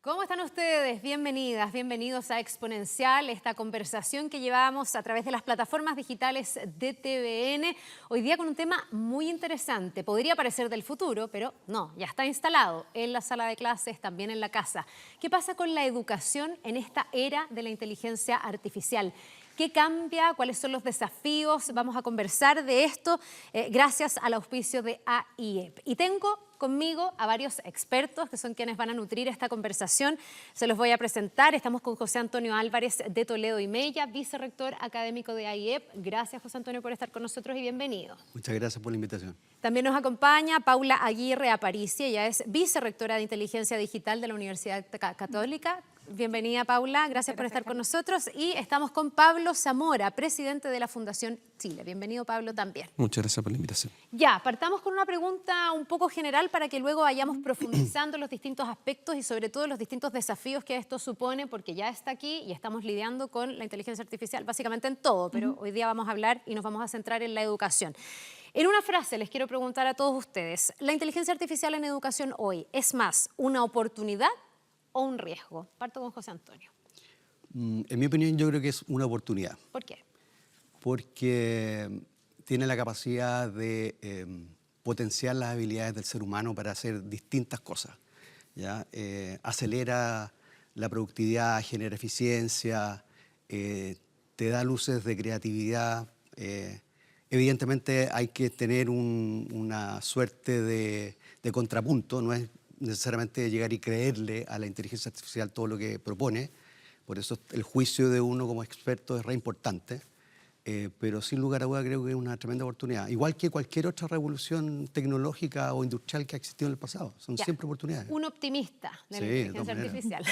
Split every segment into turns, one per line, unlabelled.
¿Cómo están ustedes? Bienvenidas, bienvenidos a Exponencial, esta conversación que llevamos a través de las plataformas digitales de TVN. Hoy día con un tema muy interesante. Podría parecer del futuro, pero no, ya está instalado en la sala de clases, también en la casa. ¿Qué pasa con la educación en esta era de la inteligencia artificial? ¿Qué cambia? ¿Cuáles son los desafíos? Vamos a conversar de esto gracias al auspicio de AIEP. Y tengo conmigo a varios expertos que son quienes van a nutrir esta conversación. Se los voy a presentar. Estamos con José Antonio Álvarez de Toledo y Mella, vicerrector académico de AIEP. Gracias, José Antonio, por estar con nosotros y bienvenido.
Muchas gracias por la invitación.
También nos acompaña Paula Aguirre Aparici, ella es vicerrectora de Inteligencia Digital de la Universidad Católica. Bienvenida, Paula, gracias por estar con nosotros. Y estamos con Pablo Zamora, presidente de la Fundación Chile. Bienvenido, Pablo, también.
Muchas gracias por la invitación.
Ya, partamos con una pregunta un poco general para que luego vayamos profundizando los distintos aspectos y sobre todo los distintos desafíos que esto supone, porque ya está aquí y estamos lidiando con la inteligencia artificial básicamente en todo, pero hoy día vamos a hablar y nos vamos a centrar en la educación. En una frase les quiero preguntar a todos ustedes, ¿la inteligencia artificial en educación hoy es más una oportunidad o un riesgo? Parto con José Antonio.
En mi opinión, yo creo que es una oportunidad.
¿Por qué?
Porque tiene la capacidad de potenciar las habilidades del ser humano para hacer distintas cosas, ¿ya? Acelera la productividad, genera eficiencia, te da luces de creatividad. Evidentemente hay que tener una suerte de contrapunto, no es necesariamente llegar y creerle a la inteligencia artificial todo lo que propone, por eso el juicio de uno como experto es re importante, pero sin lugar a duda creo que es una tremenda oportunidad, igual que cualquier otra revolución tecnológica o industrial que ha existido en el pasado, son siempre oportunidades.
Un optimista de la
Sí,
inteligencia artificial.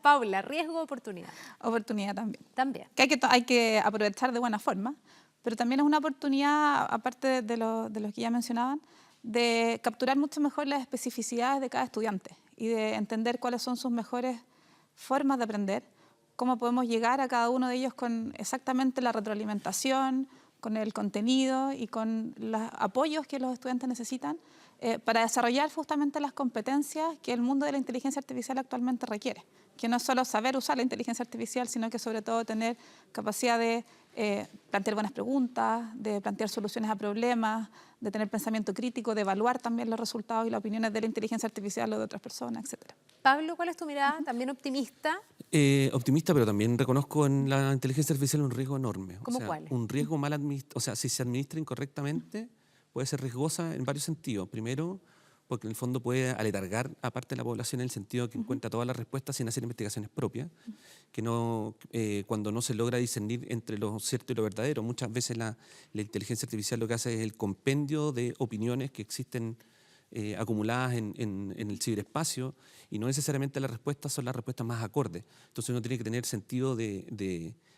Paula, ¿riesgo o oportunidad?
Oportunidad también.
También.
Que hay que aprovechar de buena forma, pero también es una oportunidad, aparte de los que ya mencionaban, de capturar mucho mejor las especificidades de cada estudiante y de entender cuáles son sus mejores formas de aprender, cómo podemos llegar a cada uno de ellos con exactamente la retroalimentación, con el contenido y con los apoyos que los estudiantes necesitan para desarrollar justamente las competencias que el mundo de la inteligencia artificial actualmente requiere, que no es solo saber usar la inteligencia artificial, sino que sobre todo tener capacidad de plantear buenas preguntas, de plantear soluciones a problemas, de tener pensamiento crítico, de evaluar también los resultados y las opiniones de la inteligencia artificial o de otras personas, etc.
Pablo, ¿cuál es tu mirada? ¿También optimista?
Optimista, pero también reconozco en la inteligencia artificial un riesgo enorme.
¿Cómo cuál?
Un riesgo mal administrado. O sea, si se administra incorrectamente, puede ser riesgosa en varios sentidos. Primero, porque en el fondo puede aletargar a parte de la población en el sentido que encuentra todas las respuestas sin hacer investigaciones propias, que no, cuando no se logra discernir entre lo cierto y lo verdadero. Muchas veces la inteligencia artificial lo que hace es el compendio de opiniones que existen acumuladas en el ciberespacio y no necesariamente las respuestas son las respuestas más acordes. Entonces uno tiene que tener sentido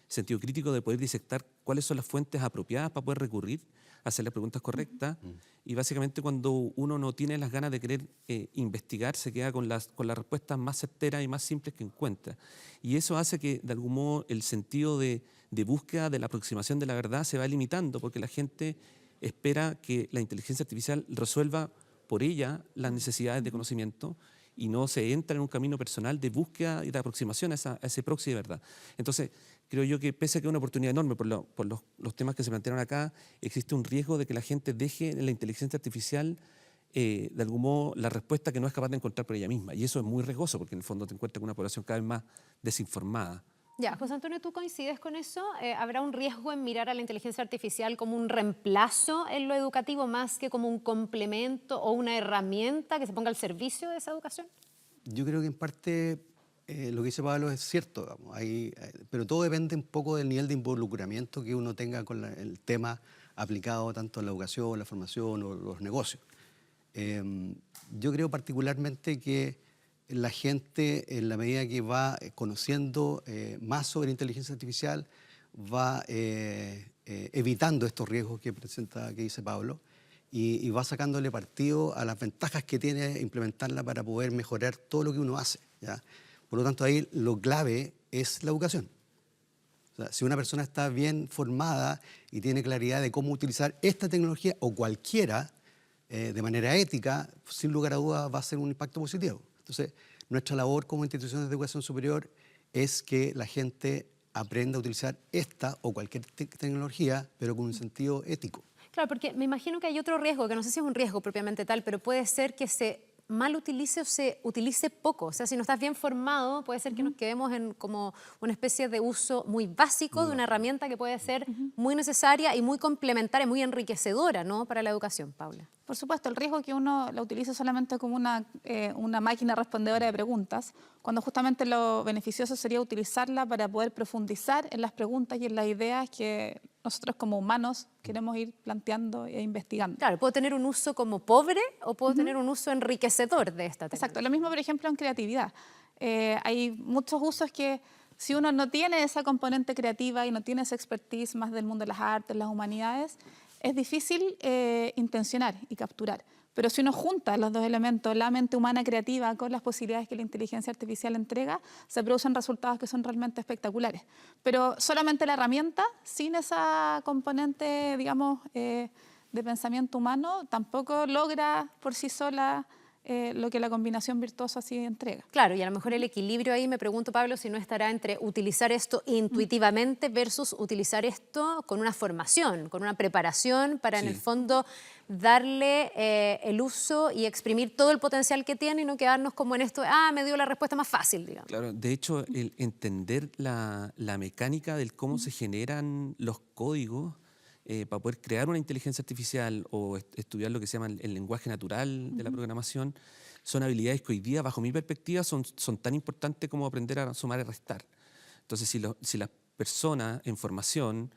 sentido crítico de poder disectar cuáles son las fuentes apropiadas para poder recurrir, hacer las preguntas correctas y básicamente cuando uno no tiene las ganas de querer investigar se queda con las respuestas más certeras y más simples que encuentra. Y eso hace que de algún modo el sentido de búsqueda de la aproximación de la verdad se va limitando porque la gente espera que la inteligencia artificial resuelva por ella las necesidades de conocimiento y no se entra en un camino personal de búsqueda y de aproximación a ese proxy de verdad. Entonces, creo yo que pese a que es una oportunidad enorme por los temas que se plantearon acá, existe un riesgo de que la gente deje en la inteligencia artificial de algún modo la respuesta que no es capaz de encontrar por ella misma. Y eso es muy riesgoso porque en el fondo te encuentras con una población cada vez más desinformada.
Ya, José Antonio, ¿tú coincides con eso? ¿Habrá un riesgo en mirar a la inteligencia artificial como un reemplazo en lo educativo más que como un complemento o una herramienta que se ponga al servicio de esa educación?
Yo creo que en parte lo que dice Pablo es cierto, digamos, pero todo depende un poco del nivel de involucramiento que uno tenga con el tema aplicado tanto en la educación, la formación o los negocios. Yo creo particularmente que la gente, en la medida que va conociendo más sobre inteligencia artificial, va evitando estos riesgos que dice Pablo, y va sacándole partido a las ventajas que tiene implementarla para poder mejorar todo lo que uno hace, ¿ya? Por lo tanto, ahí lo clave es la educación. O sea, si una persona está bien formada y tiene claridad de cómo utilizar esta tecnología o cualquiera de manera ética, sin lugar a dudas va a ser un impacto positivo. Entonces, nuestra labor como instituciones de educación superior es que la gente aprenda a utilizar esta o cualquier tecnología, pero con un sentido ético.
Claro, porque me imagino que hay otro riesgo, que no sé si es un riesgo propiamente tal, pero puede ser que se mal utilice o se utilice poco. O sea, si no estás bien formado, puede ser que nos quedemos en como una especie de uso muy básico de una herramienta que puede ser muy necesaria y muy complementaria, muy enriquecedora, ¿no?, para la educación, Paula.
Por supuesto, el riesgo es que uno la utilice solamente como una máquina respondedora de preguntas, cuando justamente lo beneficioso sería utilizarla para poder profundizar en las preguntas y en las ideas que nosotros como humanos queremos ir planteando e investigando.
Claro, puedo tener un uso como pobre o puedo tener un uso enriquecedor de esta tecnología.
Exacto, lo mismo por ejemplo en creatividad. Hay muchos usos que si uno no tiene esa componente creativa y no tiene esa expertise más del mundo de las artes, las humanidades, es difícil intencionar y capturar. Pero si uno junta los dos elementos, la mente humana creativa con las posibilidades que la inteligencia artificial entrega, se producen resultados que son realmente espectaculares. Pero solamente la herramienta, sin esa componente, digamos, de pensamiento humano, tampoco logra por sí sola lo que la combinación virtuosa así entrega.
Claro, y a lo mejor el equilibrio ahí, me pregunto, Pablo, si no estará entre utilizar esto intuitivamente versus utilizar esto con una formación, con una preparación para en el fondo darle el uso y exprimir todo el potencial que tiene y no quedarnos como en esto, me dio la respuesta más fácil, digamos.
Claro, de hecho, el entender la mecánica del cómo se generan los códigos para poder crear una inteligencia artificial o estudiar lo que se llama el lenguaje natural de la programación, son habilidades que hoy día, bajo mi perspectiva, son tan importantes como aprender a sumar y restar. Entonces, si las personas en formación,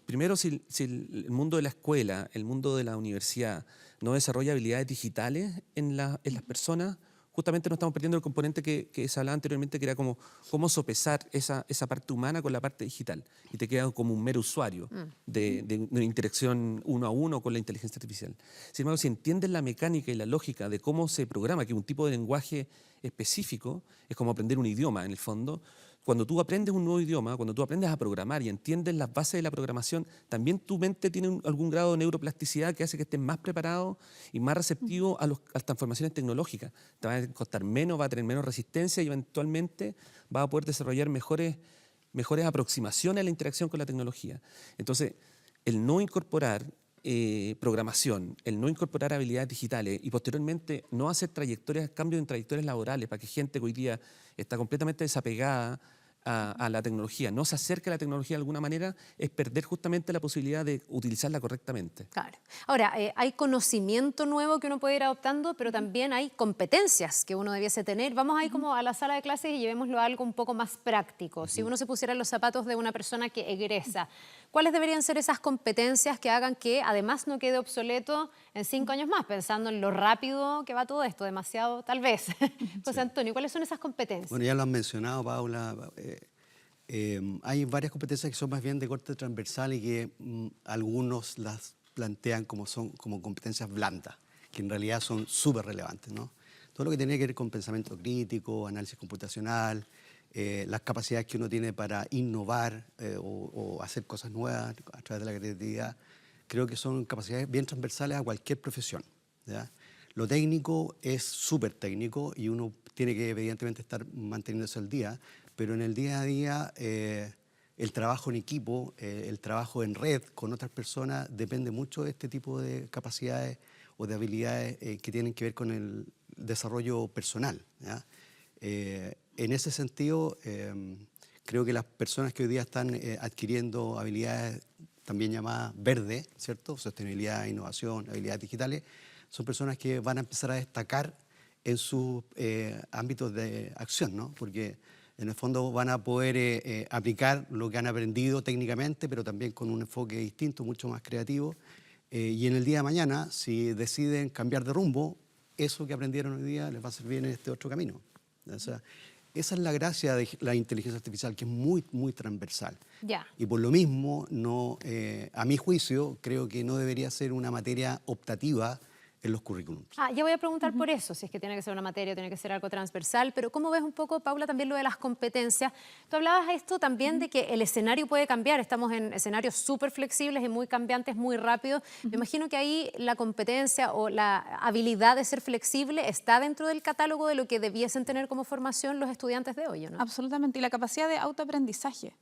primero, si el mundo de la escuela, el mundo de la universidad, no desarrolla habilidades digitales en las personas, justamente nos estamos perdiendo el componente que se hablaba anteriormente, que era como cómo sopesar esa parte humana con la parte digital. Y te queda como un mero usuario de una interacción uno a uno con la inteligencia artificial. Sin embargo, si entiendes la mecánica y la lógica de cómo se programa, que un tipo de lenguaje específico, es como aprender un idioma en el fondo. Cuando tú aprendes un nuevo idioma, cuando tú aprendes a programar y entiendes las bases de la programación, también tu mente tiene algún grado de neuroplasticidad que hace que estés más preparado y más receptivo a las transformaciones tecnológicas. Te va a costar menos, va a tener menos resistencia y eventualmente vas a poder desarrollar mejores aproximaciones a la interacción con la tecnología. Entonces, el no incorporar programación, el no incorporar habilidades digitales y posteriormente no hacer cambios en trayectorias laborales para que gente que hoy día está completamente desapegada a la tecnología, no se acerque a la tecnología de alguna manera, es perder justamente la posibilidad de utilizarla correctamente.
Claro. Ahora, hay conocimiento nuevo que uno puede ir adoptando, pero también hay competencias que uno debiese tener. Vamos ahí como a la sala de clases y llevémoslo a algo un poco más práctico. Si uno se pusiera en los zapatos de una persona que egresa, ¿cuáles deberían ser esas competencias que hagan que además no quede obsoleto en 5 años más, pensando en lo rápido que va todo esto, demasiado tal vez? José Antonio, ¿cuáles son esas competencias?
Bueno, ya lo han mencionado, Paula. Hay varias competencias que son más bien de corte transversal y que algunos las plantean como competencias blandas, que en realidad son súper relevantes, ¿no? Todo lo que tiene que ver con pensamiento crítico, análisis computacional, las capacidades que uno tiene para innovar o hacer cosas nuevas a través de la creatividad, creo que son capacidades bien transversales a cualquier profesión, ¿ya? Lo técnico es súper técnico y uno tiene que evidentemente estar manteniéndose al día, pero en el día a día el trabajo en equipo, el trabajo en red con otras personas depende mucho de este tipo de capacidades o de habilidades que tienen que ver con el desarrollo personal, ¿ya? En ese sentido, creo que las personas que hoy día están adquiriendo habilidades también llamadas verdes, ¿cierto? Sostenibilidad, innovación, habilidades digitales, son personas que van a empezar a destacar en sus ámbitos de acción, ¿no? Porque en el fondo van a poder aplicar lo que han aprendido técnicamente, pero también con un enfoque distinto, mucho más creativo. Y en el día de mañana, si deciden cambiar de rumbo, eso que aprendieron hoy día les va a servir en este otro camino. O sea, esa es la gracia de la inteligencia artificial, que es muy, muy transversal.
Ya.
Y por lo mismo, a mi juicio, creo que no debería ser una materia optativa en los currículums.
Ya voy a preguntar por eso, si es que tiene que ser una materia, tiene que ser algo transversal, pero ¿cómo ves un poco, Paula, también lo de las competencias? Tú hablabas esto también de que el escenario puede cambiar, estamos en escenarios súper flexibles y muy cambiantes, muy rápidos. Me imagino que ahí la competencia o la habilidad de ser flexible está dentro del catálogo de lo que debiesen tener como formación los estudiantes de hoy, ¿no?
Absolutamente, y la capacidad de autoaprendizaje.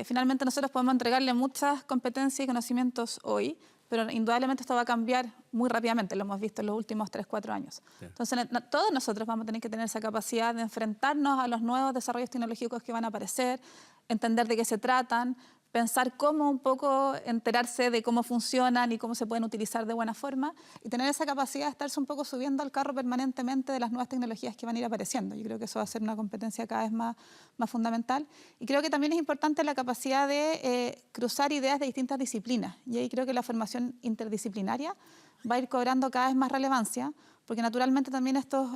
Finalmente nosotros podemos entregarle muchas competencias y conocimientos hoy, pero indudablemente esto va a cambiar muy rápidamente, lo hemos visto en los últimos 3, 4 años. Sí. Entonces, todos nosotros vamos a tener que tener esa capacidad de enfrentarnos a los nuevos desarrollos tecnológicos que van a aparecer, entender de qué se tratan, pensar cómo un poco enterarse de cómo funcionan y cómo se pueden utilizar de buena forma y tener esa capacidad de estarse un poco subiendo al carro permanentemente de las nuevas tecnologías que van a ir apareciendo. Yo creo que eso va a ser una competencia cada vez más fundamental. Y creo que también es importante la capacidad de cruzar ideas de distintas disciplinas. Y ahí creo que la formación interdisciplinaria va a ir cobrando cada vez más relevancia, porque naturalmente también estos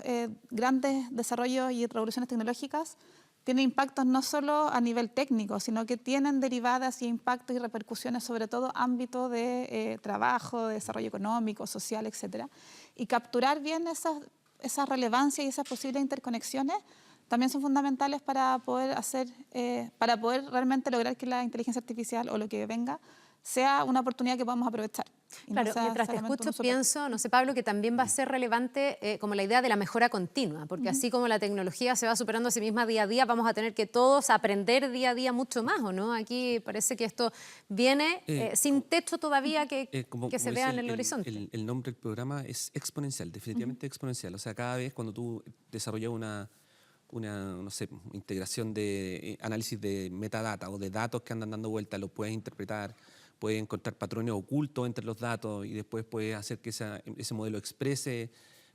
grandes desarrollos y revoluciones tecnológicas tienen impactos no solo a nivel técnico, sino que tienen derivadas y impactos y repercusiones sobre todo ámbito de trabajo, de desarrollo económico, social, etc. Y capturar bien esa relevancia y esas posibles interconexiones también son fundamentales para poder para poder realmente lograr que la inteligencia artificial o lo que venga sea una oportunidad que podamos aprovechar.
Claro, mientras te escucho pienso, no sé, Pablo, que también va a ser relevante como la idea de la mejora continua, porque así como la tecnología se va superando a sí misma día a día, vamos a tener que todos aprender día a día mucho más, ¿o no? Aquí parece que esto viene sin techo todavía que se vea en el horizonte.
El nombre del programa es exponencial, definitivamente exponencial. O sea, cada vez cuando tú desarrollas una no sé, integración de análisis de metadata o de datos que andan dando vueltas, los puedes interpretar, puedes encontrar patrones ocultos entre los datos y después puedes hacer que ese modelo exprese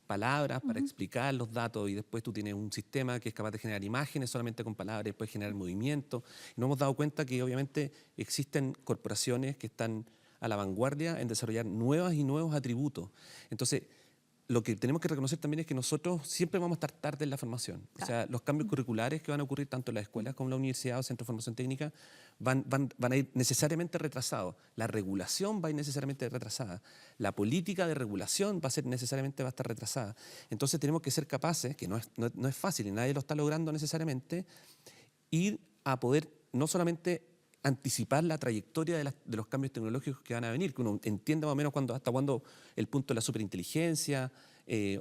palabras para explicar los datos y después tú tienes un sistema que es capaz de generar imágenes solamente con palabras y después generar movimiento. Y nos hemos dado cuenta que obviamente existen corporaciones que están a la vanguardia en desarrollar nuevas y nuevos atributos. Entonces, lo que tenemos que reconocer también es que nosotros siempre vamos a estar tarde en la formación. O sea, los cambios curriculares que van a ocurrir tanto en las escuelas como en la universidad o centros de formación técnica van a ir necesariamente retrasados. La regulación va a ir necesariamente retrasada. La política de regulación va a estar retrasada. Entonces tenemos que ser capaces, que no es fácil y nadie lo está logrando necesariamente, ir a poder no solamente anticipar la trayectoria de los cambios tecnológicos que van a venir, que uno entienda más o menos hasta cuándo el punto de la superinteligencia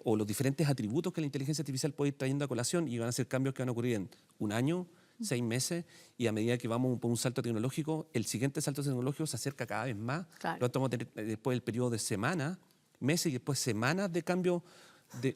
o los diferentes atributos que la inteligencia artificial puede ir trayendo a colación, y van a ser cambios que van a ocurrir en 1 año, 6 meses, y a medida que vamos por un salto tecnológico, el siguiente salto tecnológico se acerca cada vez más.
Claro.
Lo vamos a tener después el periodo de semanas, meses y después semanas de cambios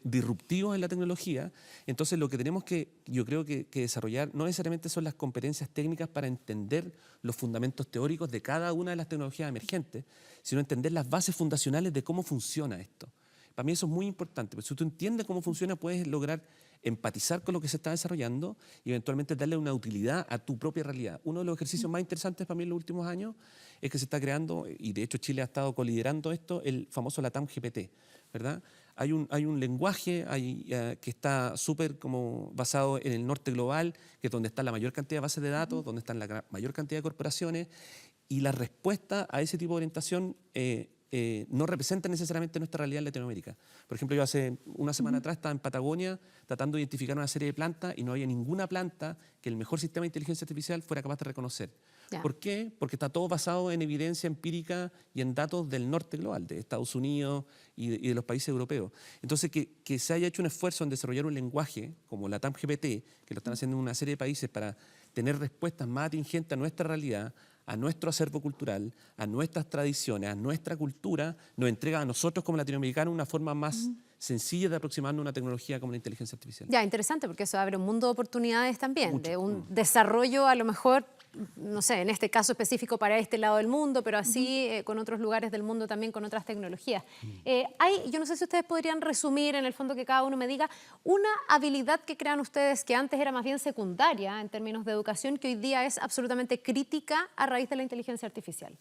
disruptivos en la tecnología. Entonces lo que tenemos yo creo que desarrollar no necesariamente son las competencias técnicas para entender los fundamentos teóricos de cada una de las tecnologías emergentes, sino entender las bases fundacionales de cómo funciona esto. Para mí eso es muy importante, porque si tú entiendes cómo funciona, puedes lograr empatizar con lo que se está desarrollando y eventualmente darle una utilidad a tu propia realidad. Uno de los ejercicios más interesantes para mí en los últimos años es que se está creando, y de hecho Chile ha estado coliderando esto, el famoso LATAM GPT, ¿verdad? Hay un lenguaje que está súper como basado en el norte global, que es donde está la mayor cantidad de bases de datos, donde están la mayor cantidad de corporaciones, y la respuesta a ese tipo de orientación no representa necesariamente nuestra realidad en Latinoamérica. Por ejemplo, yo hace una semana atrás estaba en Patagonia tratando de identificar una serie de plantas y no había ninguna planta que el mejor sistema de inteligencia artificial fuera capaz de reconocer.
Ya.
¿Por qué? Porque está todo basado en evidencia empírica y en datos del norte global, de Estados Unidos y de los países europeos. Entonces, que se haya hecho un esfuerzo en desarrollar un lenguaje como LATAM GPT, que lo están haciendo en una serie de países para tener respuestas más atingentes a nuestra realidad, a nuestro acervo cultural, a nuestras tradiciones, a nuestra cultura, nos entrega a nosotros como latinoamericanos una forma más sencilla de aproximarnos a una tecnología como la inteligencia artificial.
Ya, interesante, porque eso abre un mundo de oportunidades también, de un desarrollo a lo mejor, no sé, en este caso específico para este lado del mundo, pero así con otros lugares del mundo también, con otras tecnologías. Yo no sé si ustedes podrían resumir, en el fondo que cada uno me diga, una habilidad que crean ustedes que antes era más bien secundaria en términos de educación, que hoy día es absolutamente crítica a raíz de la inteligencia artificial.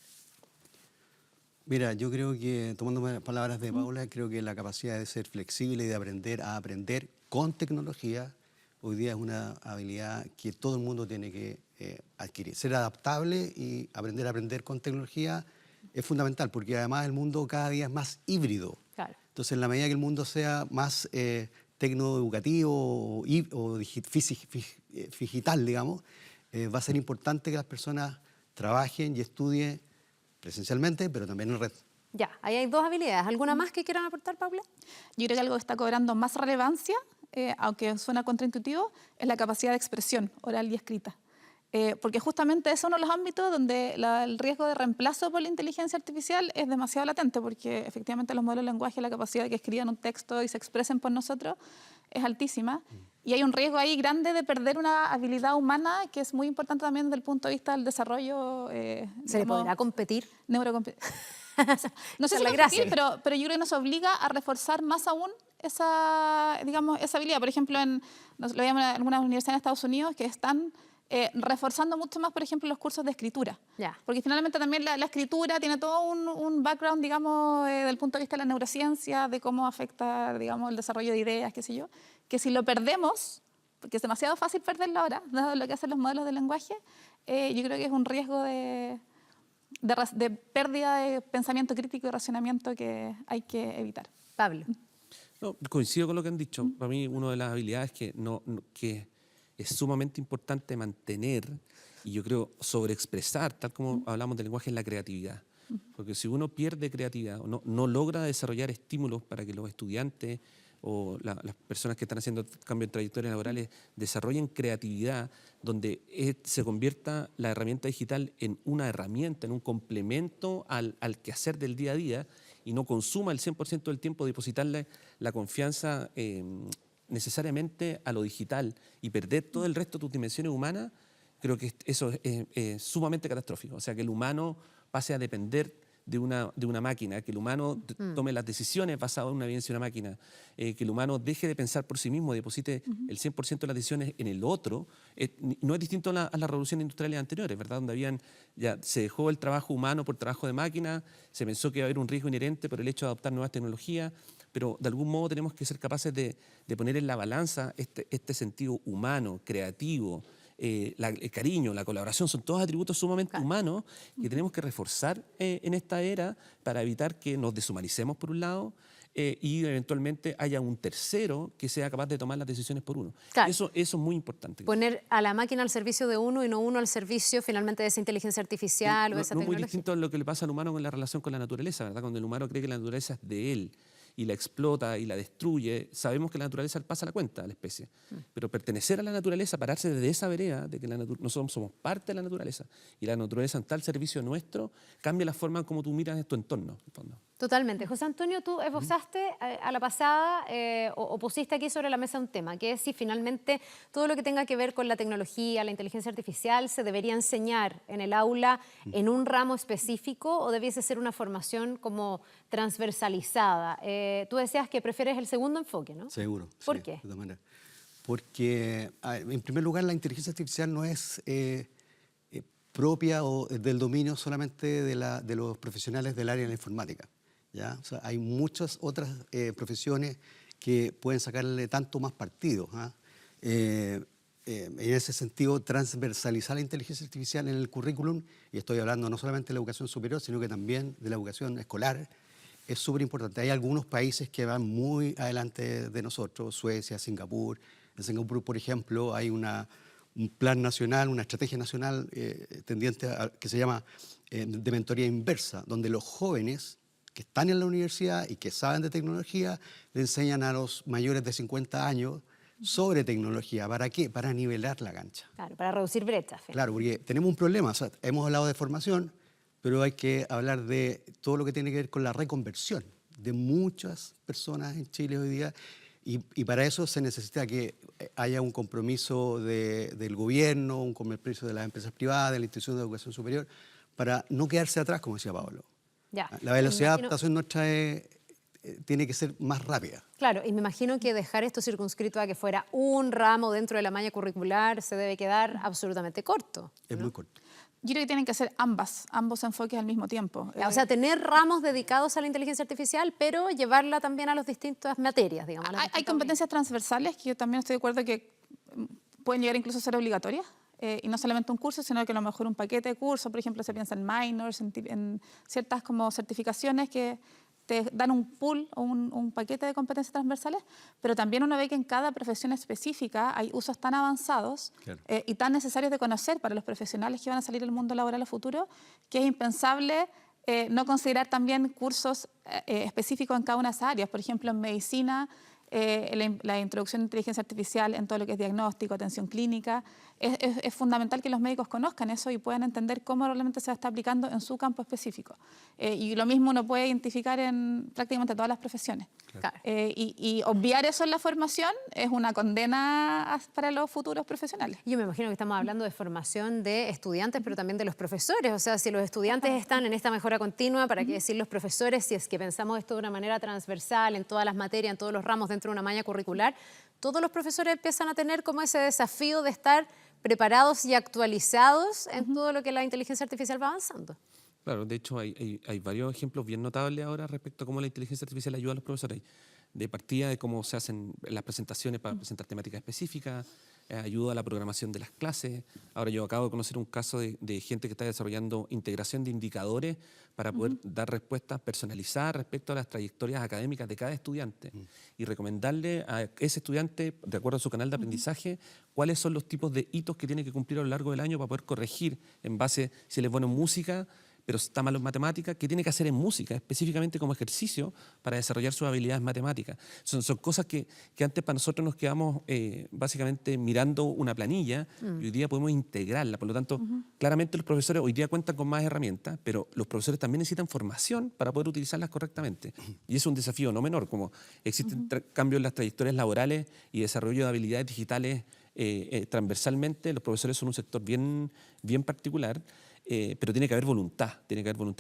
Mira, yo creo que, tomando las palabras de Paula, creo que la capacidad de ser flexible y de aprender a aprender con tecnología hoy día es una habilidad que todo el mundo tiene que adquirir. Ser adaptable y aprender a aprender con tecnología es fundamental, porque además el mundo cada día es más híbrido.
Claro.
Entonces, en la medida que el mundo sea más tecnoeducativo o digital, digamos, va a ser importante que las personas trabajen y estudien presencialmente, pero también en red.
Ya, ahí hay dos habilidades. ¿Alguna más que quieran aportar, Paula?
Yo creo que algo que está cobrando más relevancia, aunque suena contraintuitivo, es la capacidad de expresión oral y escrita. Porque justamente es uno de los ámbitos donde el riesgo de reemplazo por la inteligencia artificial es demasiado latente, porque efectivamente los modelos de lenguaje, la capacidad de que escriban un texto y se expresen por nosotros es altísima. Y hay un riesgo ahí grande de perder una habilidad humana que es muy importante también desde el punto de vista del desarrollo.
¿Se le podrá competir?
No sé si
la
lo
gracia.
pero yo creo que nos obliga a reforzar más aún esa habilidad. Por ejemplo, lo veíamos en algunas universidades en Estados Unidos que están reforzando mucho más, por ejemplo, los cursos de escritura.
Ya.
Porque finalmente también la escritura tiene todo un background, digamos, del punto de vista de la neurociencia, de cómo afecta, digamos, el desarrollo de ideas, qué sé yo, que si lo perdemos, porque es demasiado fácil perderlo ahora, dado lo que hacen los modelos de lenguaje, yo creo que es un riesgo de pérdida de pensamiento crítico y racionamiento que hay que evitar.
Pablo.
No, coincido con lo que han dicho. Para mí, una de las habilidades que es sumamente importante mantener, y yo creo sobreexpresar, tal como hablamos del lenguaje, es la creatividad. Porque si uno pierde creatividad o no logra desarrollar estímulos para que los estudiantes o las personas que están haciendo cambios en trayectorias laborales desarrollen creatividad, donde se convierta la herramienta digital en una herramienta, en un complemento al quehacer del día a día, y no consuma el 100% del tiempo, depositarle la confianza necesariamente a lo digital y perder todo el resto de tus dimensiones humanas, creo que eso es sumamente catastrófico. O sea, que el humano pase a depender de una máquina, que el humano tome las decisiones basadas en una evidencia de una máquina, que el humano deje de pensar por sí mismo, deposite el 100% de las decisiones en el otro. No es distinto a las revoluciones industriales anteriores, ¿verdad? Donde se dejó el trabajo humano por trabajo de máquina, se pensó que iba a haber un riesgo inherente por el hecho de adoptar nuevas tecnologías, pero de algún modo tenemos que ser capaces de poner en la balanza este sentido humano, creativo, el cariño, la colaboración, son todos atributos sumamente humanos que tenemos que reforzar en esta era para evitar que nos deshumanicemos por un lado y eventualmente haya un tercero que sea capaz de tomar las decisiones por uno.
Claro.
Eso es muy importante.
Poner a la máquina al servicio de uno y no uno al servicio finalmente de esa inteligencia artificial o de esa
no
tecnología.
muy distinto a lo que le pasa al humano con la relación con la naturaleza, ¿verdad? Cuando el humano cree que la naturaleza es de él y la explota y la destruye, sabemos que la naturaleza pasa la cuenta a la especie. Pero pertenecer a la naturaleza, pararse desde esa vereda de que nosotros somos parte de la naturaleza y la naturaleza está al servicio nuestro, cambia la forma en cómo tú miras tu entorno. En el fondo.
Totalmente. José Antonio, tú esbozaste a la pasada o pusiste aquí sobre la mesa un tema, que es si finalmente todo lo que tenga que ver con la tecnología, la inteligencia artificial, se debería enseñar en el aula en un ramo específico o debiese ser una formación como transversalizada. Tú decías que prefieres el segundo enfoque, ¿no?
Seguro.
¿Por
sí,
qué?
De todas maneras. Porque, en primer lugar, la inteligencia artificial no es propia o del dominio solamente de los profesionales del área de la informática, ¿ya? O sea, hay muchas otras profesiones que pueden sacarle tanto más partido. En ese sentido, transversalizar la inteligencia artificial en el currículum, y estoy hablando no solamente de la educación superior, sino que también de la educación escolar, es súper importante. Hay algunos países que van muy adelante de nosotros, Suecia, Singapur. En Singapur, por ejemplo, hay un plan nacional, una estrategia nacional tendiente que se llama de mentoría inversa, donde los jóvenes que están en la universidad y que saben de tecnología le enseñan a los mayores de 50 años sobre tecnología. ¿Para qué? Para nivelar la cancha.
Claro, para reducir brechas.
Claro, porque tenemos un problema. O sea, hemos hablado de formación, pero hay que hablar de todo lo que tiene que ver con la reconversión de muchas personas en Chile hoy día. Y para eso se necesita que haya un compromiso del gobierno, un compromiso de las empresas privadas, de la institución de educación superior, para no quedarse atrás, como decía Pablo.
Ya.
La velocidad de adaptación nuestra tiene que ser más rápida.
Claro, y me imagino que dejar esto circunscrito a que fuera un ramo dentro de la malla curricular se debe quedar absolutamente corto.
Es
¿no?
muy corto.
Yo creo que tienen que ser ambos enfoques al mismo tiempo.
O sea, tener ramos dedicados a la inteligencia artificial, pero llevarla también a las distintas materias, digamos.
Hay competencias transversales que yo también estoy de acuerdo que pueden llegar incluso a ser obligatorias. Y no solamente un curso, sino que a lo mejor un paquete de cursos. Por ejemplo, se piensa en minors, en ciertas como certificaciones que te dan un pool o un paquete de competencias transversales, pero también uno ve que en cada profesión específica hay usos tan avanzados
Claro.
y tan necesarios de conocer para los profesionales que van a salir al mundo laboral a futuro, que es impensable no considerar también cursos específicos en cada una de esas áreas. Por ejemplo, en medicina, la introducción de inteligencia artificial en todo lo que es diagnóstico, atención clínica, es fundamental que los médicos conozcan eso y puedan entender cómo realmente se está aplicando en su campo específico. Y lo mismo uno puede identificar en prácticamente todas las profesiones.
Claro.
Y obviar eso en la formación es una condena para los futuros profesionales.
Yo me imagino que estamos hablando de formación de estudiantes, pero también de los profesores. O sea, si los estudiantes están en esta mejora continua, ¿para qué decir los profesores? Si es que pensamos esto de una manera transversal, en todas las materias, en todos los ramos, dentro de una malla curricular, todos los profesores empiezan a tener como ese desafío de estar preparados y actualizados en todo lo que la inteligencia artificial va avanzando.
Claro, de hecho hay varios ejemplos bien notables ahora respecto a cómo la inteligencia artificial ayuda a los profesores. De partida de cómo se hacen las presentaciones para presentar temáticas específicas, ayuda a la programación de las clases. Ahora yo acabo de conocer un caso de gente que está desarrollando integración de indicadores para poder dar respuestas personalizadas respecto a las trayectorias académicas de cada estudiante y recomendarle a ese estudiante, de acuerdo a su canal de aprendizaje, cuáles son los tipos de hitos que tiene que cumplir a lo largo del año para poder corregir en base, si él es bueno en música, pero está malo en matemáticas, ¿qué tiene que hacer en música, específicamente como ejercicio para desarrollar sus habilidades matemáticas? Son cosas que antes para nosotros nos quedamos básicamente mirando una planilla y hoy día podemos integrarla. Por lo tanto, claramente los profesores hoy día cuentan con más herramientas, pero los profesores también necesitan formación para poder utilizarlas correctamente. Y es un desafío no menor, como existen cambios en las trayectorias laborales y desarrollo de habilidades digitales transversalmente. Los profesores son un sector bien particular. Pero tiene que haber voluntad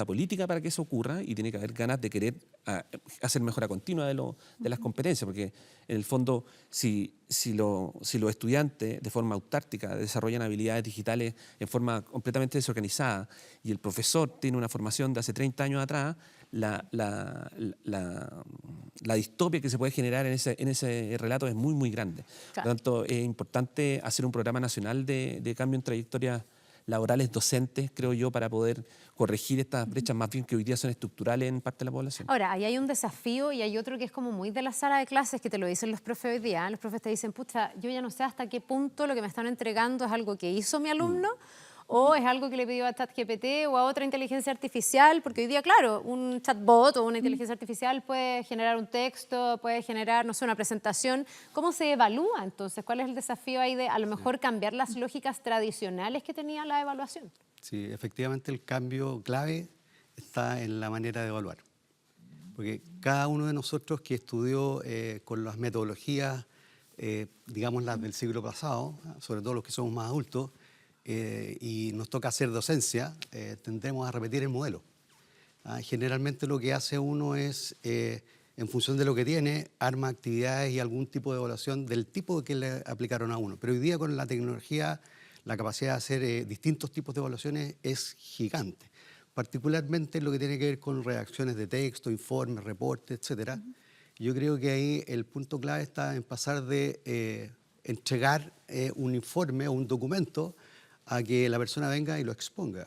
política para que eso ocurra y tiene que haber ganas de querer hacer mejora continua de las competencias, porque en el fondo si los estudiantes de forma autártica desarrollan habilidades digitales en forma completamente desorganizada y el profesor tiene una formación de hace 30 años atrás, la distopia que se puede generar en ese relato es muy grande.
Claro.
Por lo tanto, es importante hacer un programa nacional de cambio en trayectorias laborales docentes, creo yo, para poder corregir estas brechas más bien que hoy día son estructurales en parte de la población.
Ahora, ahí hay un desafío y hay otro que es como muy de la sala de clases, que te lo dicen los profes hoy día. Los profes te dicen, pucha, yo ya no sé hasta qué punto lo que me están entregando es algo que hizo mi alumno o es algo que le pidió a ChatGPT o a otra inteligencia artificial, porque hoy día, claro, un chatbot o una inteligencia artificial puede generar un texto, puede generar, no sé, una presentación. ¿Cómo se evalúa entonces? ¿Cuál es el desafío ahí de a lo mejor cambiar las lógicas tradicionales que tenía la evaluación?
Sí, efectivamente el cambio clave está en la manera de evaluar. Porque cada uno de nosotros que estudió con las metodologías, digamos las del siglo pasado, sobre todo los que somos más adultos, y nos toca hacer docencia, tendremos a repetir el modelo. Generalmente lo que hace uno es, en función de lo que tiene, arma actividades y algún tipo de evaluación del tipo que le aplicaron a uno. Pero hoy día con la tecnología, la capacidad de hacer distintos tipos de evaluaciones es gigante. Particularmente en lo que tiene que ver con redacciones de texto, informes, reportes, etc. Yo creo que ahí el punto clave está en pasar de entregar un informe o un documento a que la persona venga y lo exponga.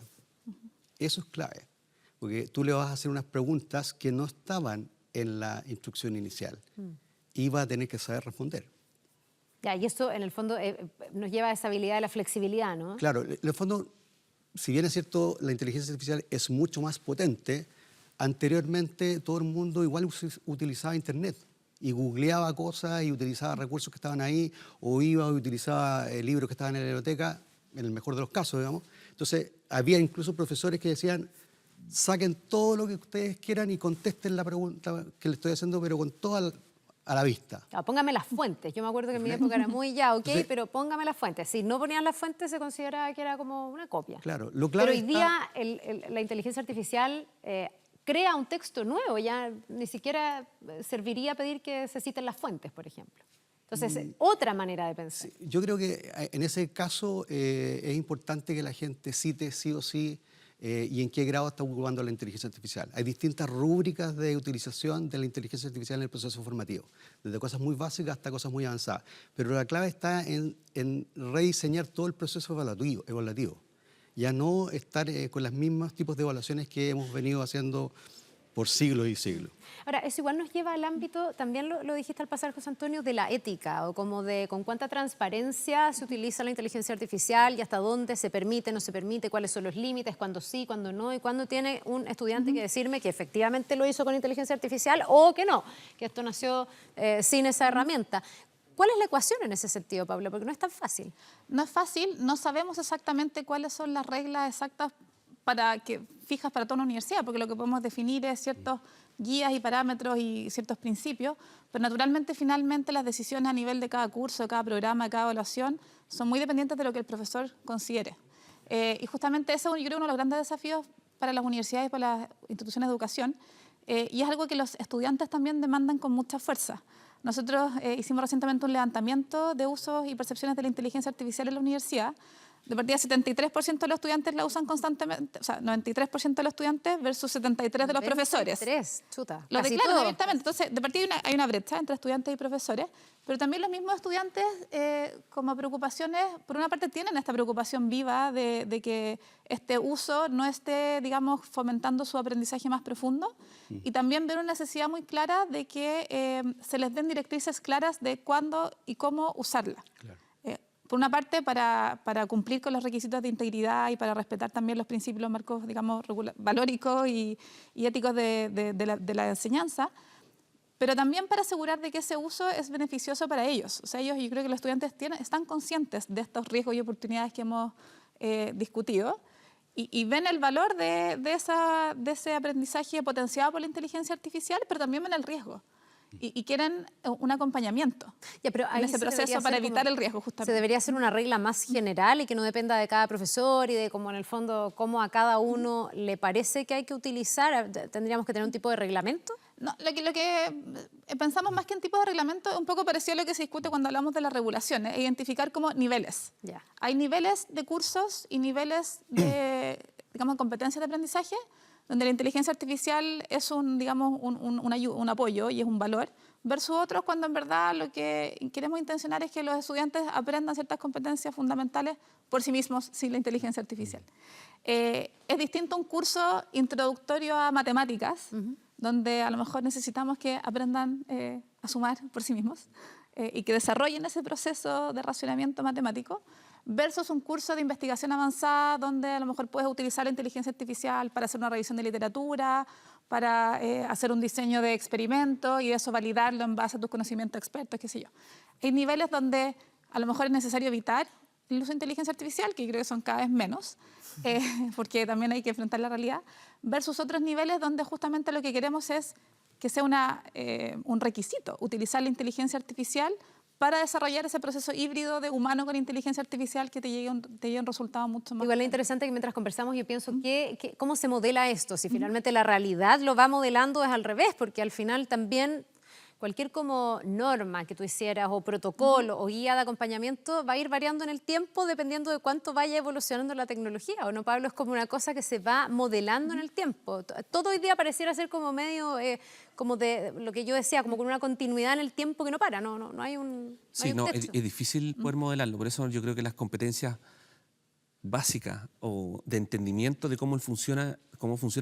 Eso es clave, porque tú le vas a hacer unas preguntas que no estaban en la instrucción inicial y va a tener que saber responder.
Ya, y eso en el fondo nos lleva a esa habilidad de la flexibilidad, ¿no?
Claro, en el fondo, si bien es cierto, la inteligencia artificial es mucho más potente, anteriormente todo el mundo igual utilizaba Internet y googleaba cosas y utilizaba recursos que estaban ahí o iba y utilizaba libros que estaban en la biblioteca, en el mejor de los casos, digamos. Entonces, había incluso profesores que decían, saquen todo lo que ustedes quieran y contesten la pregunta que le estoy haciendo, pero con toda a la vista.
Claro, póngame las fuentes. Yo me acuerdo que en mi época era muy ok,
Entonces,
pero póngame las fuentes. Si no ponían las fuentes, se consideraba que era como una copia.
Claro, lo clave
pero hoy día la inteligencia artificial crea un texto nuevo, ya ni siquiera serviría pedir que se citen las fuentes, por ejemplo. Entonces, otra manera de pensar.
Sí, yo creo que en ese caso es importante que la gente cite sí o sí y en qué grado está ocupando la inteligencia artificial. Hay distintas rúbricas de utilización de la inteligencia artificial en el proceso formativo, desde cosas muy básicas hasta cosas muy avanzadas. Pero la clave está en rediseñar todo el proceso evaluativo. Ya no estar con los mismos tipos de evaluaciones que hemos venido haciendo por siglos y siglos.
Ahora, eso igual nos lleva al ámbito, también lo dijiste al pasar, José Antonio, de la ética, o como de con cuánta transparencia se utiliza la inteligencia artificial y hasta dónde se permite, no se permite, cuáles son los límites, cuándo sí, cuándo no, y cuándo tiene un estudiante que decirme que efectivamente lo hizo con inteligencia artificial o que no, que esto nació sin esa herramienta. ¿Cuál es la ecuación en ese sentido, Pablo? Porque no es tan fácil.
No es fácil, no sabemos exactamente cuáles son las reglas exactas fijas para toda una universidad, porque lo que podemos definir es ciertos guías y parámetros y ciertos principios, pero naturalmente finalmente las decisiones a nivel de cada curso, de cada programa, de cada evaluación son muy dependientes de lo que el profesor considere. Y justamente ese es, yo creo, uno de los grandes desafíos para las universidades y para las instituciones de educación, y es algo que los estudiantes también demandan con mucha fuerza. Nosotros hicimos recientemente un levantamiento de usos y percepciones de la inteligencia artificial en la universidad. De partida, 73% de los estudiantes la usan constantemente, o sea, 93% de los estudiantes versus 73% de los profesores.
93, chuta.
Lo
casi
declaran
todo.
abiertamente. Entonces, de partida hay una brecha entre estudiantes y profesores, pero también los mismos estudiantes, como preocupaciones, por una parte tienen esta preocupación viva de que este uso no esté, digamos, fomentando su aprendizaje más profundo, y también ven una necesidad muy clara de que se les den directrices claras de cuándo y cómo usarla.
Claro.
Por una parte, para cumplir con los requisitos de integridad y para respetar también los principios, los marcos, digamos, valóricos y éticos de la enseñanza, pero también para asegurar de que ese uso es beneficioso para ellos. O sea, yo creo que los estudiantes están conscientes de estos riesgos y oportunidades que hemos discutido y ven el valor de ese aprendizaje potenciado por la inteligencia artificial, pero también ven el riesgo. Y quieren un acompañamiento
Ya, pero ahí
en ese
se debería
proceso para
hacer
evitar
como-
el riesgo,
Se
justamente.
debería hacer una regla más general y que no dependa de cada profesor y de cómo en el fondo, cómo a cada uno le parece que hay que utilizar. ¿Tendríamos que tener un tipo de reglamento?
No, lo que pensamos más que en tipos de reglamento es un poco parecido a lo que se discute cuando hablamos de las regulaciones, identificar como niveles.
Ya.
Hay niveles de cursos y niveles de, digamos, competencias de aprendizaje, donde la inteligencia artificial es un apoyo y es un valor, versus otros cuando en verdad lo que queremos intencionar es que los estudiantes aprendan ciertas competencias fundamentales por sí mismos sin la inteligencia artificial. Es distinto un curso introductorio a matemáticas, donde a lo mejor necesitamos que aprendan a sumar por sí mismos y que desarrollen ese proceso de racionamiento matemático, versus un curso de investigación avanzada donde a lo mejor puedes utilizar la inteligencia artificial para hacer una revisión de literatura, para hacer un diseño de experimento y eso validarlo en base a tus conocimientos expertos, qué sé yo. Hay niveles donde a lo mejor es necesario evitar el uso de inteligencia artificial, que creo que son cada vez menos, porque también hay que enfrentar la realidad, versus otros niveles donde justamente lo que queremos es que sea un requisito, utilizar la inteligencia artificial para desarrollar ese proceso híbrido de humano con inteligencia artificial que te llegue un resultado mucho más.
Igual es interesante que mientras conversamos yo pienso cómo se modela esto, si finalmente la realidad lo va modelando es al revés, porque al final también cualquier como norma que tú hicieras o protocolo o guía de acompañamiento va a ir variando en el tiempo dependiendo de cuánto vaya evolucionando la tecnología, ¿o no, Pablo? Es como una cosa que se va modelando en el tiempo. Todo hoy día pareciera ser como medio, como de lo que yo decía, como con una continuidad en el tiempo que no para, no hay un
Sí,
no hay un techo.
es difícil poder modelarlo, por eso yo creo que las competencias básicas o de entendimiento de cómo funcionan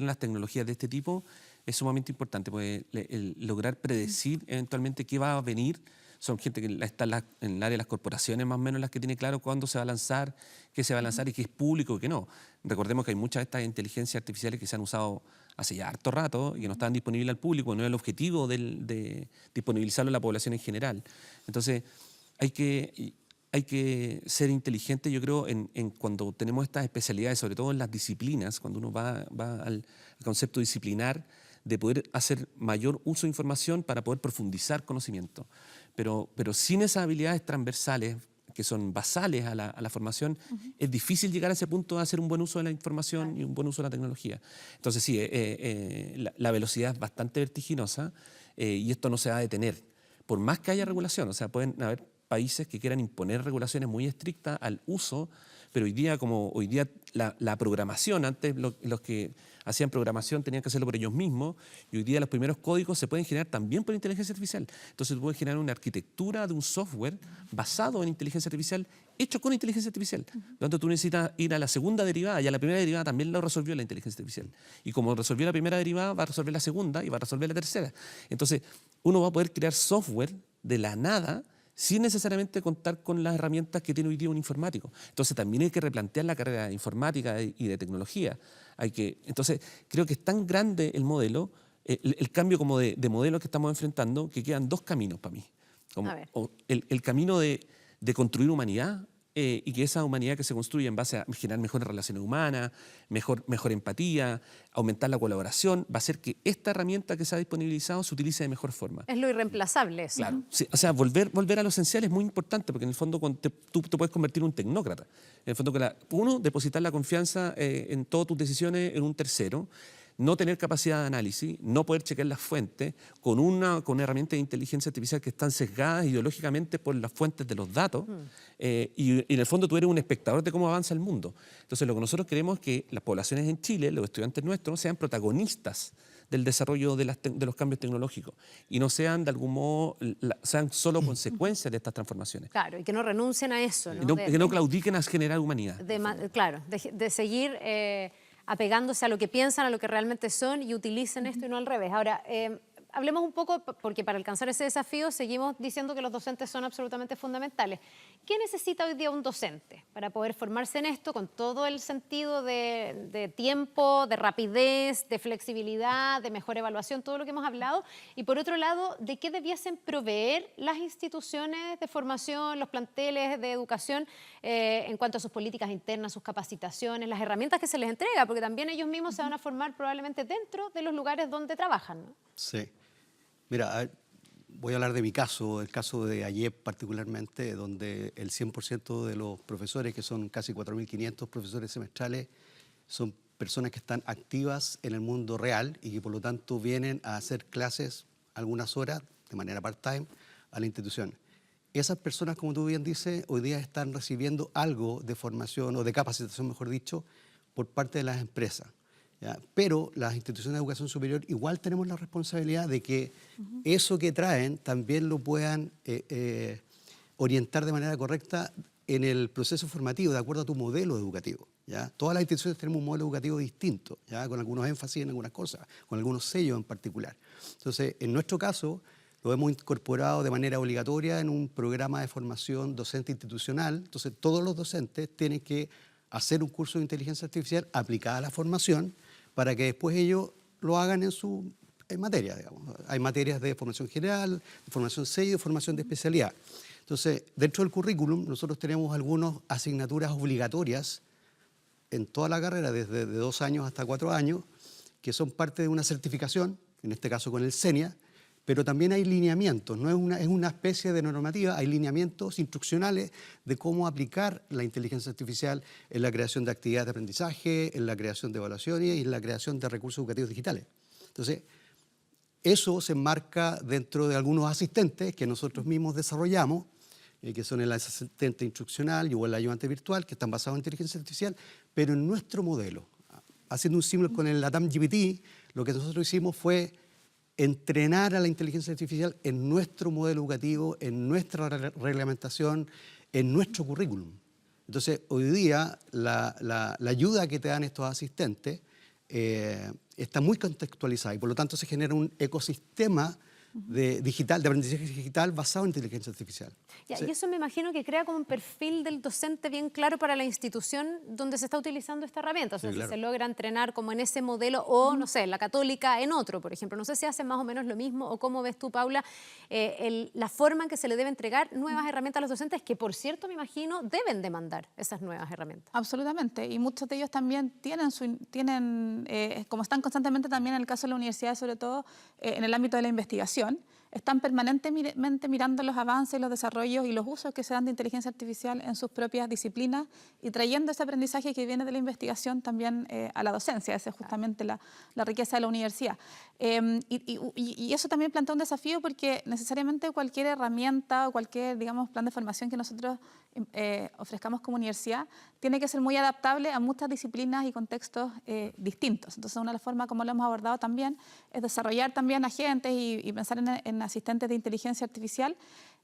las tecnologías de este tipo es sumamente importante, porque el lograr predecir eventualmente qué va a venir. Son gente que está en el área de las corporaciones más o menos las que tiene claro cuándo se va a lanzar, qué se va a lanzar y qué es público y qué no. Recordemos que hay muchas de estas inteligencias artificiales que se han usado hace ya harto rato y que no estaban disponibles al público, no es el objetivo de disponibilizarlo a la población en general. Entonces, hay que ser inteligente, yo creo, en cuando tenemos estas especialidades, sobre todo en las disciplinas, cuando uno va al concepto disciplinar, de poder hacer mayor uso de información para poder profundizar conocimiento. Pero sin esas habilidades transversales, que son basales a la formación, es difícil llegar a ese punto de hacer un buen uso de la información y un buen uso de la tecnología. Entonces sí, la velocidad es bastante vertiginosa y esto no se va a detener. Por más que haya regulación, o sea, pueden haber países que quieran imponer regulaciones muy estrictas al uso, pero hoy día, la programación, antes los que hacían programación tenían que hacerlo por ellos mismos, y hoy día los primeros códigos se pueden generar también por inteligencia artificial. Entonces tú puedes generar una arquitectura de un software basado en inteligencia artificial, hecho con inteligencia artificial. Por lo tanto, tú necesitas ir a la segunda derivada, y a la primera derivada también lo resolvió la inteligencia artificial. Y como resolvió la primera derivada, va a resolver la segunda y va a resolver la tercera. Entonces, uno va a poder crear software de la nada sin necesariamente contar con las herramientas que tiene hoy día un informático. Entonces también hay que replantear la carrera de informática y de tecnología. Entonces creo que es tan grande el modelo, el cambio como de modelo que estamos enfrentando, que quedan dos caminos para mí. El camino de construir humanidad, y que esa humanidad que se construye en base a generar mejores relaciones humanas, mejor empatía, aumentar la colaboración, va a hacer que esta herramienta que se ha disponibilizado se utilice de mejor forma.
Es lo irreemplazable eso.
Claro. Sí, o sea, volver a lo esencial es muy importante, porque en el fondo tú te puedes convertir en un tecnócrata. En el fondo, depositar la confianza en todas tus decisiones en un tercero, no tener capacidad de análisis, no poder chequear las fuentes, con una herramienta de inteligencia artificial que están sesgadas ideológicamente por las fuentes de los datos, y en el fondo tú eres un espectador de cómo avanza el mundo. Entonces lo que nosotros queremos es que las poblaciones en Chile, los estudiantes nuestros, sean protagonistas del desarrollo de los cambios tecnológicos y no sean de algún modo, sean solo consecuencias de estas transformaciones.
Claro, y que no renuncien a eso, ¿no?
Que no claudiquen a generar humanidad.
Claro, de seguir apegándose a lo que piensan, a lo que realmente son, y utilicen esto y no al revés. Ahora, hablemos un poco, porque para alcanzar ese desafío seguimos diciendo que los docentes son absolutamente fundamentales. ¿Qué necesita hoy día un docente para poder formarse en esto con todo el sentido de tiempo, de rapidez, de flexibilidad, de mejor evaluación, todo lo que hemos hablado? Y por otro lado, ¿de qué debiesen proveer las instituciones de formación, los planteles de educación en cuanto a sus políticas internas, sus capacitaciones, las herramientas que se les entrega? Porque también ellos mismos se van a formar probablemente dentro de los lugares donde trabajan, ¿no?
Sí. Mira, voy a hablar de mi caso, el caso de AYEP particularmente, donde el 100% de los profesores, que son casi 4.500 profesores semestrales, son personas que están activas en el mundo real y que por lo tanto vienen a hacer clases algunas horas de manera part-time a la institución. Esas personas, como tú bien dices, hoy día están recibiendo algo de formación o de capacitación, mejor dicho, por parte de las empresas. ¿Ya? Pero las instituciones de educación superior igual tenemos la responsabilidad de que eso que traen también lo puedan orientar de manera correcta en el proceso formativo, de acuerdo a tu modelo educativo. ¿Ya? Todas las instituciones tenemos un modelo educativo distinto, ¿ya? Con algunos énfasis en algunas cosas, con algunos sellos en particular. Entonces, en nuestro caso, lo hemos incorporado de manera obligatoria en un programa de formación docente institucional. Entonces, todos los docentes tienen que hacer un curso de inteligencia artificial aplicada a la formación, para que después ellos lo hagan en materia, digamos. Hay materias de formación general, de formación sello, de formación de especialidad. Entonces, dentro del currículum, nosotros tenemos algunas asignaturas obligatorias en toda la carrera, desde 2 años hasta 4 años, que son parte de una certificación, en este caso con el CENIA, pero también hay lineamientos, no es una especie de normativa, hay lineamientos instruccionales de cómo aplicar la inteligencia artificial en la creación de actividades de aprendizaje, en la creación de evaluaciones y en la creación de recursos educativos digitales. Entonces, eso se enmarca dentro de algunos asistentes que nosotros mismos desarrollamos, que son el asistente instruccional o el ayudante virtual, que están basados en inteligencia artificial, pero en nuestro modelo. Haciendo un símil con el LATAM GPT, lo que nosotros hicimos fue entrenar a la inteligencia artificial en nuestro modelo educativo, en nuestra reglamentación, en nuestro currículum. Entonces, hoy día, la ayuda que te dan estos asistentes está muy contextualizada y por lo tanto se genera un ecosistema de aprendizaje digital basado en inteligencia artificial.
Y eso me imagino que crea como un perfil del docente bien claro para la institución donde se está utilizando esta herramienta. O sea,
sí, claro.
Si se logra entrenar como en ese modelo o, no sé, la Católica en otro, por ejemplo. No sé si hacen más o menos lo mismo o cómo ves tú, Paula, la forma en que se le debe entregar nuevas herramientas a los docentes, que por cierto, me imagino, deben demandar esas nuevas herramientas.
Absolutamente, y muchos de ellos también tienen como están constantemente también en el caso de la universidad, sobre todo en el ámbito de la investigación, están permanentemente mirando los avances, los desarrollos y los usos que se dan de inteligencia artificial en sus propias disciplinas y trayendo ese aprendizaje que viene de la investigación también a la docencia. Esa es justamente la riqueza de la universidad. Y eso también plantea un desafío porque necesariamente cualquier herramienta o cualquier, digamos, plan de formación que nosotros ofrezcamos como universidad tiene que ser muy adaptable a muchas disciplinas y contextos distintos. Entonces, una de las formas como lo hemos abordado también es desarrollar también agentes y pensar en asistentes de inteligencia artificial,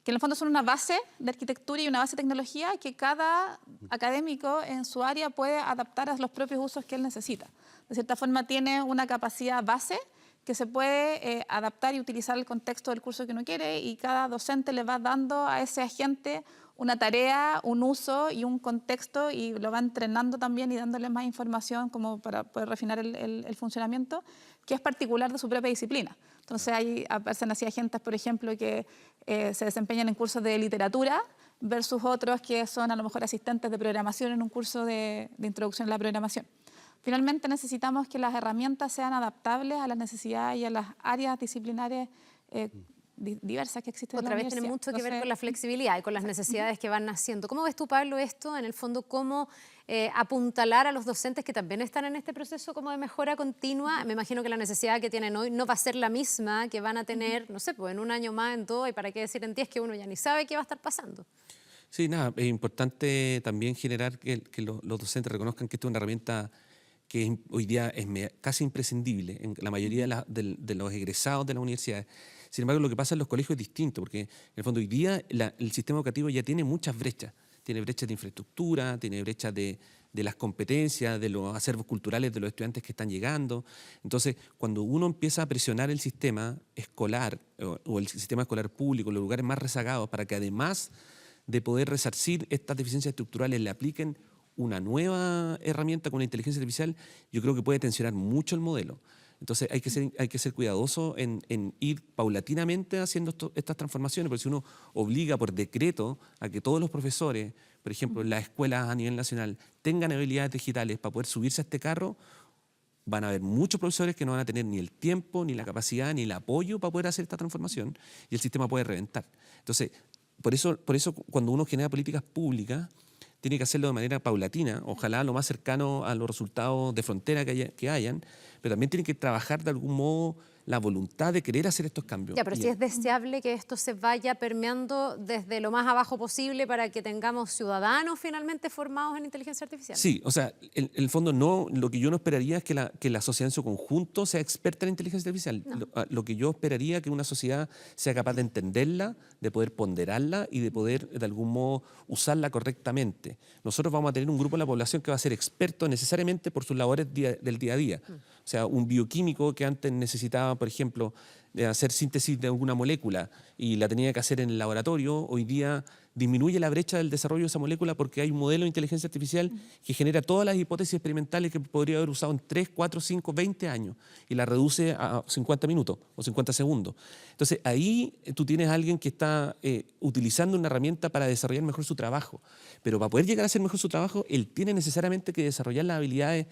que en el fondo son una base de arquitectura y una base de tecnología que cada académico en su área puede adaptar a los propios usos que él necesita. De cierta forma, tiene una capacidad base que se puede adaptar y utilizar el contexto del curso que uno quiere, y cada docente le va dando a ese agente una tarea, un uso y un contexto, y lo va entrenando también y dándole más información como para poder refinar el funcionamiento, que es particular de su propia disciplina. Entonces aparecen así agentes, por ejemplo, que se desempeñan en cursos de literatura versus otros que son a lo mejor asistentes de programación en un curso de introducción a la programación. Finalmente necesitamos que las herramientas sean adaptables a las necesidades y a las áreas disciplinares diversas que existen en la universidad.
Otra vez tiene mucho que ver con la flexibilidad y con las necesidades que van naciendo. ¿Cómo ves tú, Pablo, esto? En el fondo, ¿cómo apuntalar a los docentes que también están en este proceso como de mejora continua? Me imagino que la necesidad que tienen hoy no va a ser la misma que van a tener, no sé, pues en un año más, en 2, y para qué decir en 10, que uno ya ni sabe qué va a estar pasando.
Sí, nada, es importante también generar que los docentes reconozcan que esto es una herramienta que hoy día es casi imprescindible en la mayoría de los egresados de las universidades. Sin embargo, lo que pasa en los colegios es distinto, porque en el fondo hoy día el sistema educativo ya tiene muchas brechas. Tiene brechas de infraestructura, tiene brechas de las competencias, de los acervos culturales de los estudiantes que están llegando. Entonces, cuando uno empieza a presionar el sistema escolar o el sistema escolar público, los lugares más rezagados, para que además de poder resarcir estas deficiencias estructurales le apliquen una nueva herramienta con la inteligencia artificial, yo creo que puede tensionar mucho el modelo. Entonces hay que ser cuidadoso en ir paulatinamente haciendo estas transformaciones, porque si uno obliga por decreto a que todos los profesores, por ejemplo, en las escuelas a nivel nacional, tengan habilidades digitales para poder subirse a este carro, van a haber muchos profesores que no van a tener ni el tiempo, ni la capacidad, ni el apoyo para poder hacer esta transformación, y el sistema puede reventar. Entonces, por eso cuando uno genera políticas públicas, tiene que hacerlo de manera paulatina, ojalá lo más cercano a los resultados de frontera que hayan, pero también tiene que trabajar de algún modo la voluntad de querer hacer estos cambios.
Ya, pero sí es deseable que esto se vaya permeando desde lo más abajo posible para que tengamos ciudadanos finalmente formados en inteligencia artificial.
Sí, o sea, en el fondo no, lo que yo no esperaría es que la sociedad en su conjunto sea experta en inteligencia artificial.
No.
Lo que yo esperaría es que una sociedad sea capaz de entenderla, de poder ponderarla y de poder de algún modo usarla correctamente. Nosotros vamos a tener un grupo de la población que va a ser experto necesariamente por sus labores del día a día. O sea, un bioquímico que antes necesitaba, por ejemplo, de hacer síntesis de alguna molécula y la tenía que hacer en el laboratorio, hoy día disminuye la brecha del desarrollo de esa molécula porque hay un modelo de inteligencia artificial que genera todas las hipótesis experimentales que podría haber usado en 3, 4, 5, 20 años y la reduce a 50 minutos o 50 segundos. Entonces ahí tú tienes a alguien que está utilizando una herramienta para desarrollar mejor su trabajo, pero para poder llegar a hacer mejor su trabajo, él tiene necesariamente que desarrollar las habilidades,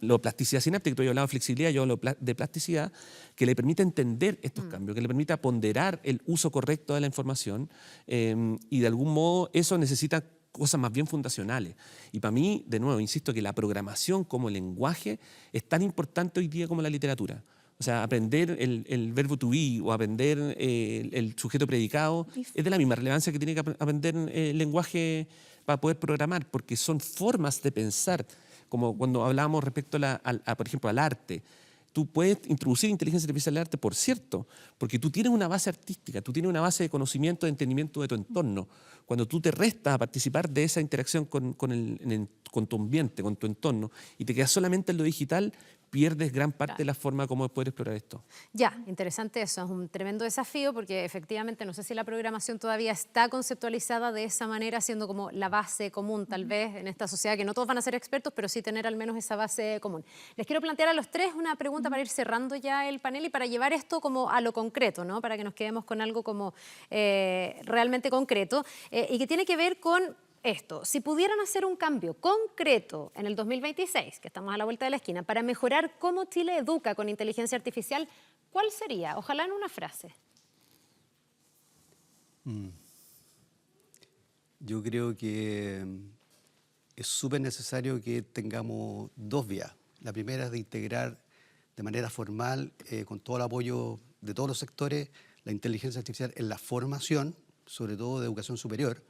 la plasticidad sináptica, tú has hablado de flexibilidad, yo hablo de plasticidad, que le permita entender estos cambios, que le permita ponderar el uso correcto de la información, y de algún modo eso necesita cosas más bien fundacionales. Y para mí, de nuevo, insisto que la programación como lenguaje es tan importante hoy día como la literatura. O sea, aprender el verbo to be o aprender el sujeto predicado es de la misma relevancia que tiene que aprender el lenguaje para poder programar, porque son formas de pensar, como cuando hablábamos respecto por ejemplo, al arte. Tú puedes introducir inteligencia artificial al arte, por cierto, porque tú tienes una base artística, tú tienes una base de conocimiento, de entendimiento de tu entorno. Cuando tú te restas a participar de esa interacción con tu ambiente, con tu entorno, y te quedas solamente en lo digital, pierdes gran parte de la forma como poder explorar esto.
Ya, interesante eso, es un tremendo desafío porque efectivamente no sé si la programación todavía está conceptualizada de esa manera, siendo como la base común tal vez en esta sociedad, que no todos van a ser expertos, pero sí tener al menos esa base común. Les quiero plantear a los tres una pregunta para ir cerrando ya el panel y para llevar esto como a lo concreto, ¿no? Para que nos quedemos con algo como realmente concreto y que tiene que ver con esto. Si pudieran hacer un cambio concreto en el 2026, que estamos a la vuelta de la esquina, para mejorar cómo Chile educa con inteligencia artificial, ¿cuál sería? Ojalá en una frase.
Yo creo que es súper necesario que tengamos dos vías. La primera es de integrar de manera formal, con todo el apoyo de todos los sectores, la inteligencia artificial en la formación, sobre todo de educación superior.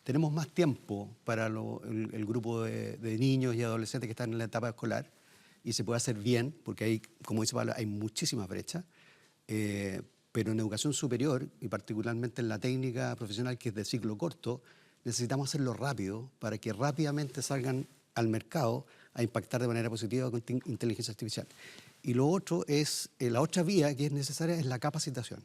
Tenemos más tiempo para el grupo de niños y adolescentes que están en la etapa escolar y se puede hacer bien, porque hay, como dice Pablo, hay muchísimas brechas. Pero en educación superior, y particularmente en la técnica profesional que es de ciclo corto, necesitamos hacerlo rápido para que rápidamente salgan al mercado a impactar de manera positiva con inteligencia artificial. Y lo otro es, la otra vía que es necesaria es la capacitación.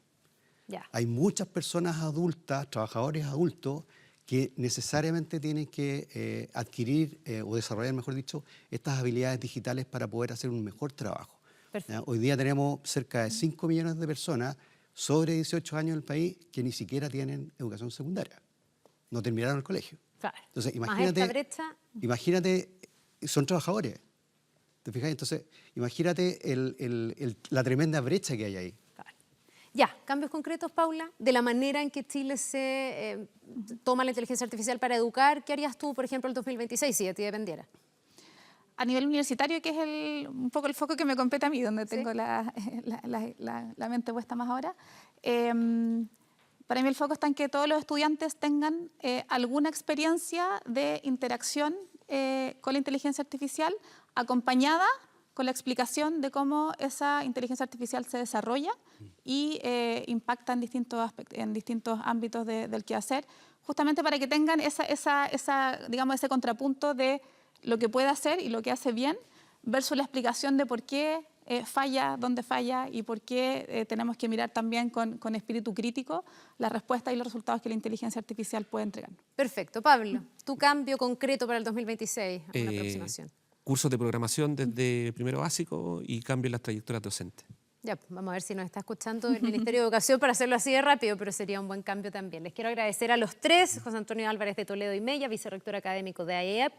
Ya.
Hay muchas personas adultas, trabajadores adultos, que necesariamente tienen que adquirir o desarrollar, mejor dicho, estas habilidades digitales para poder hacer un mejor trabajo.
Perfecto.
Hoy día tenemos cerca de 5 millones de personas sobre 18 años en el país que ni siquiera tienen educación secundaria. No terminaron el colegio.
Claro.
Entonces,
Más esta brecha.
imagínate, son trabajadores. ¿Te fijas? Entonces, imagínate la tremenda brecha que hay ahí.
Claro. Ya, cambios concretos, Paula, de la manera en que Chile se toma la inteligencia artificial para educar. ¿Qué harías tú, por ejemplo, el 2026 si de ti dependiera?
A nivel universitario, que es un poco el foco que me compete a mí, donde
Sí.
tengo la mente puesta más ahora, para mí el foco está en que todos los estudiantes tengan alguna experiencia de interacción con la inteligencia artificial, acompañada con la explicación de cómo esa inteligencia artificial se desarrolla y impacta en distintos ámbitos del quehacer, justamente para que tengan digamos, ese contrapunto de lo que puede hacer y lo que hace bien, versus la explicación de por qué falla, dónde falla y por qué tenemos que mirar también con espíritu crítico las respuestas y los resultados que la inteligencia artificial puede entregar.
Perfecto. Pablo, tu cambio concreto para el 2026, una aproximación.
Cursos de programación desde primero básico y cambio en las trayectorias docentes.
Ya, pues, vamos a ver si nos está escuchando el Ministerio de Educación para hacerlo así de rápido, pero sería un buen cambio también. Les quiero agradecer a los tres, José Antonio Álvarez de Toledo y Mella, vicerrector académico de AEP,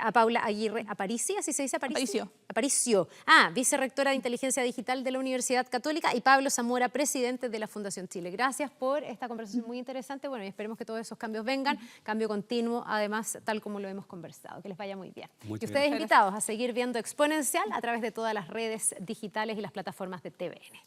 a Paula Aguirre Aparici, ¿así se dice Aparicio? Aparicio. Vicerrectora de Inteligencia Digital de la Universidad Católica, y Pablo Zamora, presidente de la Fundación Chile. Gracias por esta conversación muy interesante. Bueno, y esperemos que todos esos cambios vengan, cambio continuo, además, tal como lo hemos conversado. Que les vaya muy bien.
Muchas
Y ustedes
gracias.
invitados a seguir viendo Exponencial a través de todas las redes digitales y las plataformas de TVN.